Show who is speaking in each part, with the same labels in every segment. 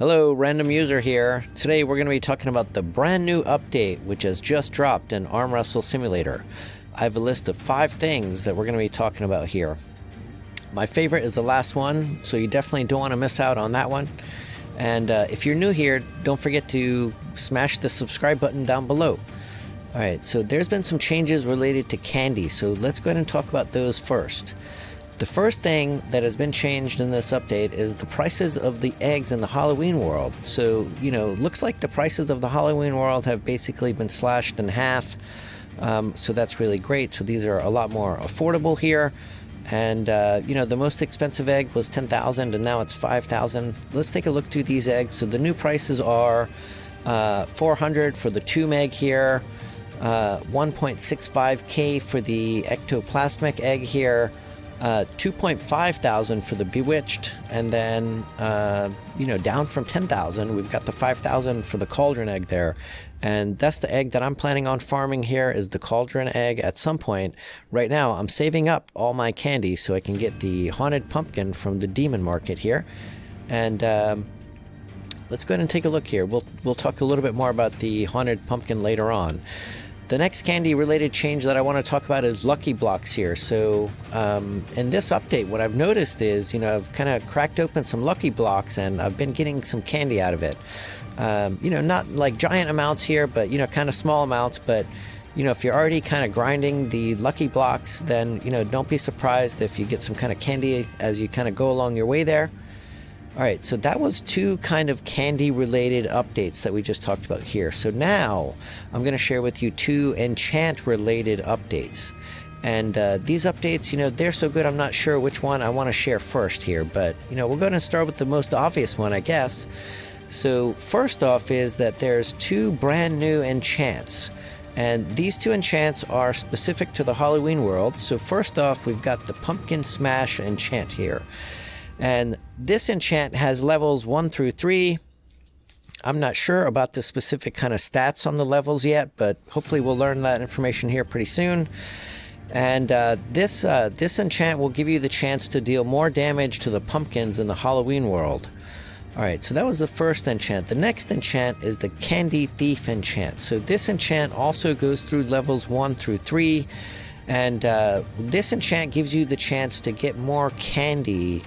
Speaker 1: Hello, random user here. Today we're going to be talking about the brand new update which has just dropped in Arm Wrestle Simulator. I have a list of 5 things that we're going to be talking about here. My favorite is the last one, so you definitely don't want to miss out on that one. And if you're new here, don't forget to smash the subscribe button down below. Alright, so there's been some changes related to candy, so let's go ahead and talk about those first. The first thing that has been changed in this update is the prices of the eggs in the Halloween world. So, looks like the prices of the Halloween world have basically been slashed in half. So that's really great. So these are a lot more affordable here. And, the most expensive egg was 10,000 and now it's 5,000. Let's take a look through these eggs. So the new prices are 400 for the 2 meg here, 1.65K for the ectoplasmic egg here, 2.5 thousand for the Bewitched, and then down from 10,000 we've got the 5,000 for the Cauldron egg there. And that's the egg that I'm planning on farming here, is the Cauldron egg at some point. Right now I'm saving up all my candy so I can get the haunted pumpkin from the demon market here. And let's go ahead and take a look here. We'll talk a little bit more about the haunted pumpkin later on. The next candy related change that I want to talk about is Lucky Blocks here. So in this update, what I've noticed is, I've kind of cracked open some Lucky Blocks and I've been getting some candy out of it. Not like giant amounts here, but, kind of small amounts. But, if you're already kind of grinding the Lucky Blocks, then, don't be surprised if you get some kind of candy as you kind of go along your way there. Alright, so that was 2 kind of candy related updates that we just talked about here. So now I'm going to share with you 2 enchant related updates. And these updates, they're so good I'm not sure which one I want to share first here. But, we're going to start with the most obvious one, I guess. So first off is that there's 2 brand new enchants. And these 2 enchants are specific to the Halloween world. So first off, we've got the Pumpkin Smash enchant here. And this enchant has levels 1 through 3. I'm not sure about the specific kind of stats on the levels yet, but hopefully we'll learn that information here pretty soon. And this enchant will give you the chance to deal more damage to the pumpkins in the Halloween world. Alright, so that was the first enchant. The next enchant is the Candy Thief enchant. So this enchant also goes through levels 1 through 3. And this enchant gives you the chance to get more candy.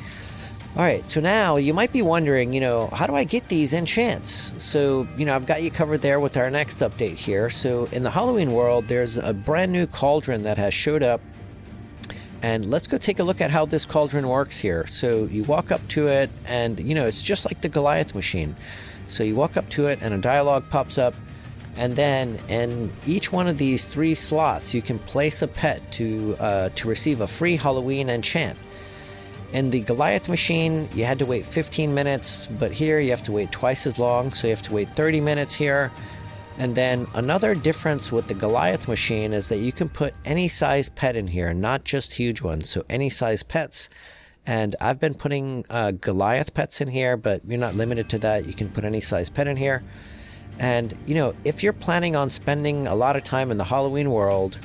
Speaker 1: Alright, so now you might be wondering, how do I get these enchants? So, I've got you covered there with our next update here. So in the Halloween world, there's a brand new cauldron that has showed up. And let's go take a look at how this cauldron works here. So you walk up to it and, it's just like the Goliath machine. So you walk up to it and a dialogue pops up. And then in each one of these 3 slots, you can place a pet to receive a free Halloween enchant. In the Goliath machine, you had to wait 15 minutes, but here you have to wait twice as long, so you have to wait 30 minutes here. And then another difference with the Goliath machine is that you can put any size pet in here, not just huge ones, so any size pets. And I've been putting Goliath pets in here, but you're not limited to that. You can put any size pet in here. And, if you're planning on spending a lot of time in the Halloween world,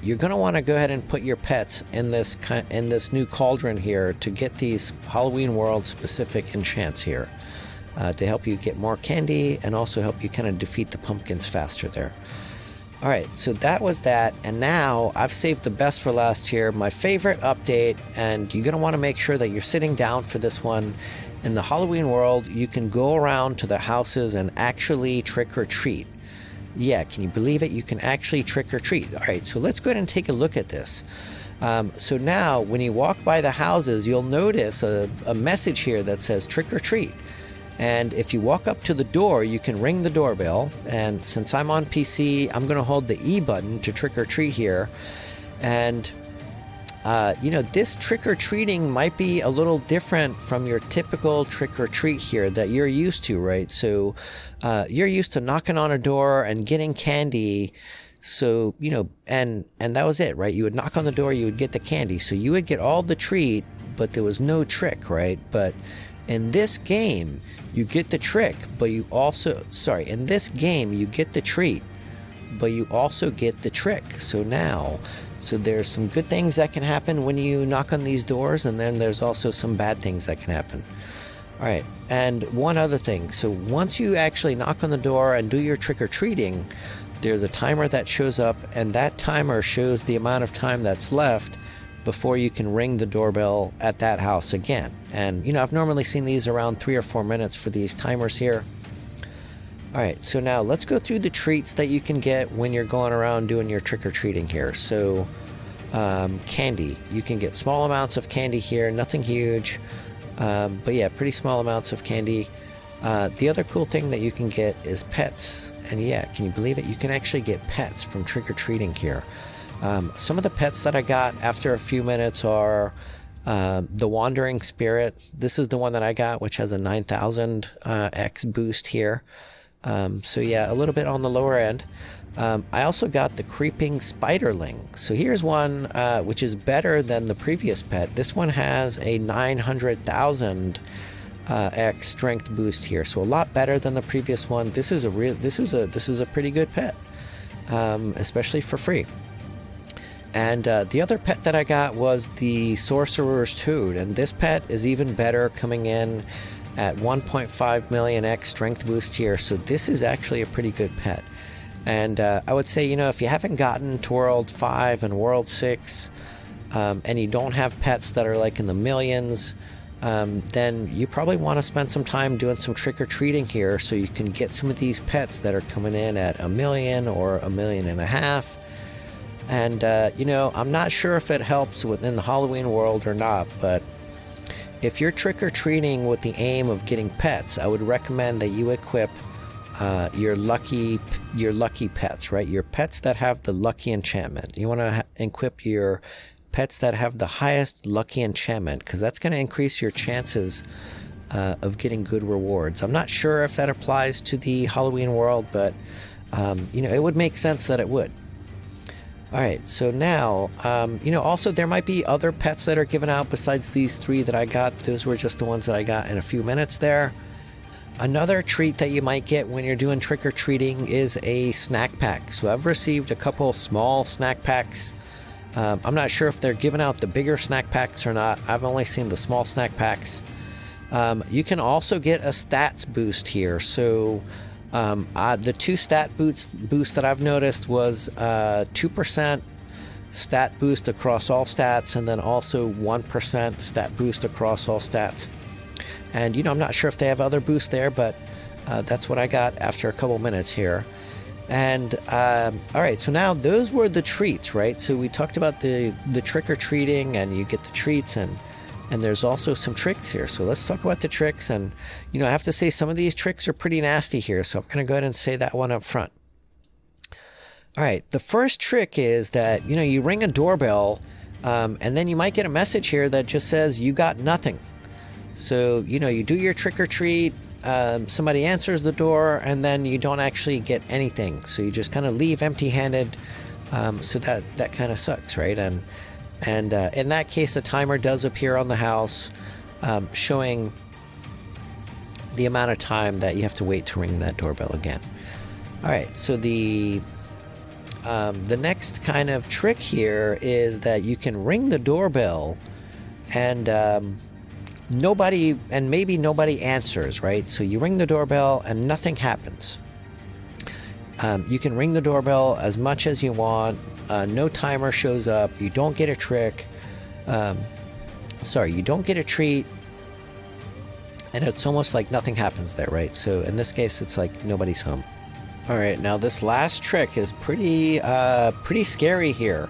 Speaker 1: you're going to want to go ahead and put your pets in this new cauldron here to get these Halloween world specific enchants here to help you get more candy and also help you kind of defeat the pumpkins faster there. Alright, so that was that, and now I've saved the best for last here, my favorite update, and you're going to want to make sure that you're sitting down for this one. In the Halloween world, you can go around to the houses and actually trick or treat. Yeah, can you believe it? You can actually trick or treat. Alright, so let's go ahead and take a look at this. So now, when you walk by the houses, you'll notice a message here that says trick or treat. And if you walk up to the door, you can ring the doorbell. And since I'm on PC, I'm going to hold the E button to trick or treat here. And this trick-or-treating might be a little different from your typical trick-or-treat here that you're used to, right? So you're used to knocking on a door and getting candy. So, and that was it, right? You would knock on the door, you would get the candy. So you would get all the treat, but there was no trick, right? But in this game, you get the trick, but you also, in this game, you get the treat, but you also get the trick. So there's some good things that can happen when you knock on these doors, and then there's also some bad things that can happen. All right, and one other thing. So once you actually knock on the door and do your trick-or-treating, there's a timer that shows up, and that timer shows the amount of time that's left before you can ring the doorbell at that house again. And, you know, I've normally seen these around 3 or 4 minutes for these timers here. All right, so now let's go through the treats that you can get when you're going around doing your trick-or-treating here. So, candy. You can get small amounts of candy here, nothing huge. But yeah, pretty small amounts of candy. The other cool thing that you can get is pets. And yeah, can you believe it? You can actually get pets from trick-or-treating here. Some of the pets that I got after a few minutes are the Wandering Spirit. This is the one that I got, which has a 9,000 X boost here. So yeah, a little bit on the lower end. I also got the Creeping Spiderling. So here's one which is better than the previous pet. This one has a 900,000 X strength boost here, so a lot better than the previous one. This is a pretty good pet, especially for free. And the other pet that I got was the Sorcerer's Toad, and this pet is even better, coming in at 1.5 million X strength boost here. So this is actually a pretty good pet. And I would say, you know, if you haven't gotten to World 5 and World 6, and you don't have pets that are like in the millions, then you probably want to spend some time doing some trick-or-treating here so you can get some of these pets that are coming in at 1 million or 1.5 million. And, you know, I'm not sure if it helps within the Halloween world or not, but if you're trick-or-treating with the aim of getting pets, I would recommend that you equip your lucky pets, right? Your pets that have the lucky enchantment. You want to equip your pets that have the highest lucky enchantment, because that's going to increase your chances of getting good rewards. I'm not sure if that applies to the Halloween world, but you know, it would make sense that it would. All right, so now, you know, also there might be other pets that are given out besides these 3 that I got. Those were just the ones that I got in a few minutes there. Another treat that you might get when you're doing trick-or-treating is a snack pack. So I've received a couple small snack packs. I'm not sure if they're giving out the bigger snack packs or not. I've only seen the small snack packs. You can also get a stats boost here. So the 2 stat boosts that I've noticed was 2% stat boost across all stats, and then also 1% stat boost across all stats. And, you know, I'm not sure if they have other boosts there, but that's what I got after a couple minutes here. And, all right, so now those were the treats, right? So we talked about the trick-or-treating, and you get the treats, and there's also some tricks here. So let's talk about the tricks. And, you know, I have to say some of these tricks are pretty nasty here, so I'm going to go ahead and say that one up front. All right, the first trick is that, you know, you ring a doorbell, and then you might get a message here that just says you got nothing. So, you know, you do your trick-or-treat, somebody answers the door, and then you don't actually get anything. So you just kind of leave empty-handed. So that kind of sucks, right? And in that case, a timer does appear on the house, showing the amount of time that you have to wait to ring that doorbell again. All right, so the next kind of trick here is that you can ring the doorbell, and maybe nobody answers, right? So you ring the doorbell and nothing happens. You can ring the doorbell as much as you want. No timer shows up. You don't get a trick. You don't get a treat. And it's almost like nothing happens there, right? So in this case, it's like nobody's home. All right, now this last trick is pretty scary here.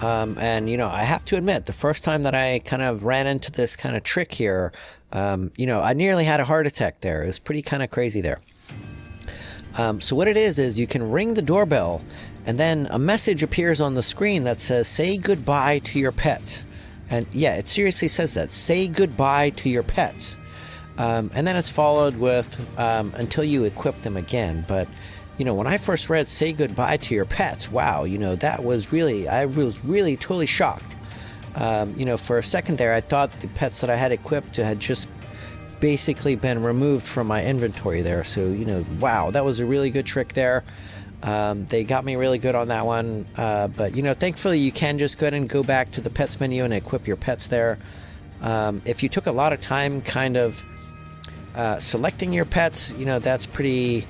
Speaker 1: And, you know, I have to admit, the first time that I kind of ran into this kind of trick here, you know, I nearly had a heart attack there. It was pretty kind of crazy there. So what it is you can ring the doorbell, and then a message appears on the screen that says, say goodbye to your pets. And yeah, it seriously says that, say goodbye to your pets. And then it's followed with, until you equip them again. But, you know, when I first read say goodbye to your pets, wow, you know, I was really totally shocked. You know, for a second there, I thought the pets that I had equipped had just basically been removed from my inventory there. So, you know, wow, that was a really good trick there. They got me really good on that one. But, you know, thankfully you can just go ahead and go back to the pets menu and equip your pets there. If you took a lot of time kind of Selecting your pets, that's pretty,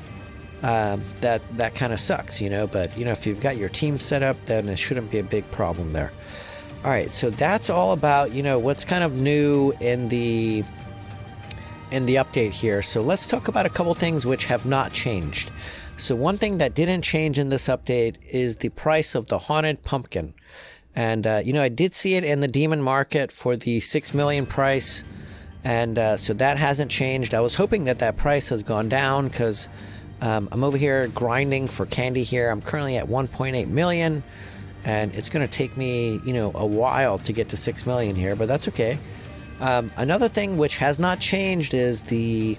Speaker 1: that kind of sucks, but, if you've got your team set up, then it shouldn't be a big problem there. All right, so that's all about, what's kind of new in the update here. So let's talk about a couple things which have not changed. So one thing that didn't change in this update is the price of the Haunted Pumpkin. And, I did see it in the Demon Market for the 6 million price. And so that hasn't changed. I was hoping that price has gone down because I'm over here grinding for candy here. I'm currently at 1.8 million. And it's going to take me, a while to get to 6 million here. But that's okay. Another thing which has not changed is the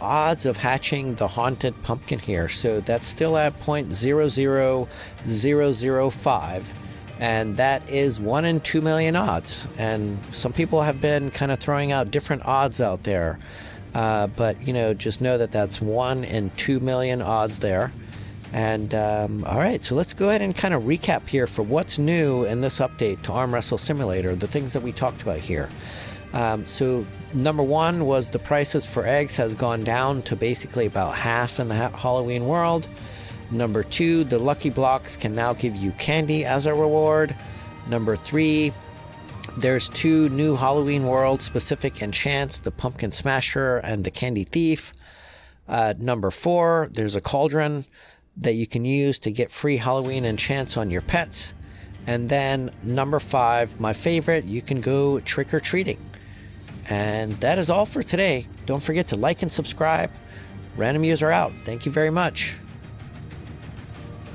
Speaker 1: odds of hatching the Haunted Pumpkin here. So that's still at 0.00005. And that is 1 in 2 million odds. And some people have been kind of throwing out different odds out there. But, just know that that's 1 in 2 million odds there. And, all right, so let's go ahead and kind of recap here for what's new in this update to Arm Wrestle Simulator, the things that we talked about here. So number one was the prices for eggs has gone down to basically about half in the Halloween world. Number two, the lucky blocks can now give you candy as a reward. Number three, there's 2 new Halloween world specific enchants, the Pumpkin Smasher and the Candy Thief. Number 4, there's a Cauldron that you can use to get free Halloween enchants on your pets. And then number 5, my favorite, you can go trick-or-treating. And that is all for today. Don't forget to like and subscribe. Random user out. Thank you very much.